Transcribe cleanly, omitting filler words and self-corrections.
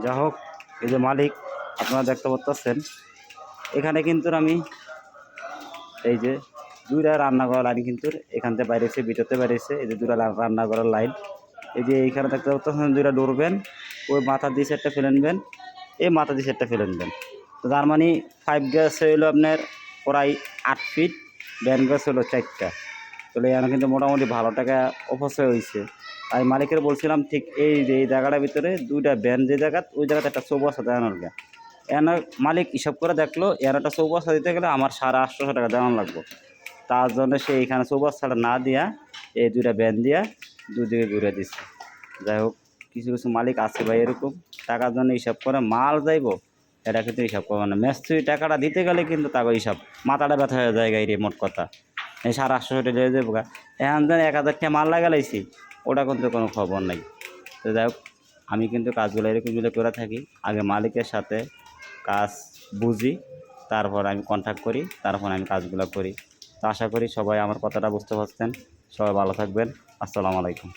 যা হোক, এই যে মালিক আপনারা দেখতে পাচ্ছেন, এখানে কিন্তু আমি এই যে দুইটা রান্নাঘর লাইন কিন্তু এখান থেকে বাইরেছে, ভিতরতে বাইরেছে। এই যে দুটা রান্নাঘরের লাইন, এই যে এইখানে দেখতে পাচ্ছেন দুইটা ডোরবেন, ওই মাথা দিয়ে সেটটা ফেলে নেবেন, এই মাথা দিয়ে সেটটা ফেলে নেবেন। তো তার মানে 5 গ্যাস হইলো আপনার প্রায় 8 ফিট, ব্যান গ্যাস হলো 4টা। তাহলে এখানে কিন্তু মোটামুটি ভালো টাকা অপচয় হয়েছে। আমি মালিকের বলছিলাম ঠিক এই যে এই জায়গাটার ভিতরে দুইটা ব্যান যে জায়গা, ওই জায়গাতে একটা চৌবাচ্চা দেওয়ানোর গা। এখানে মালিক হিসাব করে দেখলো এর একটা চৌবাচ্চা দিতে গেলে আমার 850 টাকা দেওয়ানো লাগবে। তার জন্য সে এখানে চৌবাচ্চাটা না দিয়া এই দুইটা ব্যান দিয়া দুদিকে ঘুরে দিচ্ছে। যাই হোক, কিছু কিছু মালিক আছে ভাই এরকম, টাকার জন্য হিসাব করে মাল যাইব, এটা কিন্তু হিসাব করবে না। মিস্ত্রি টাকাটা দিতে গেলে কিন্তু তাকে হিসাব মাথাটা ব্যথা হয়ে যায় গাড়ি, মোট কথা এই 850 টাকা দিয়ে দেবো গা। এখন যেন 1000 টাকা মাল লাগালাইছি, ওটা কিন্তু কোনো খবর নাই। তো যাই হোক, আমি কিন্তু কাজগুলো এরকমগুলো করে থাকি। আগে মালিকের সাথে কাজ বুঝি, তারপর আমি কন্ট্যাক্ট করি, তারপর আমি কাজগুলো করি। তো আশা করি সবাই আমার কথাটা বুঝতে পারছেন। সবাই ভালো থাকবেন। আসসালামু আলাইকুম।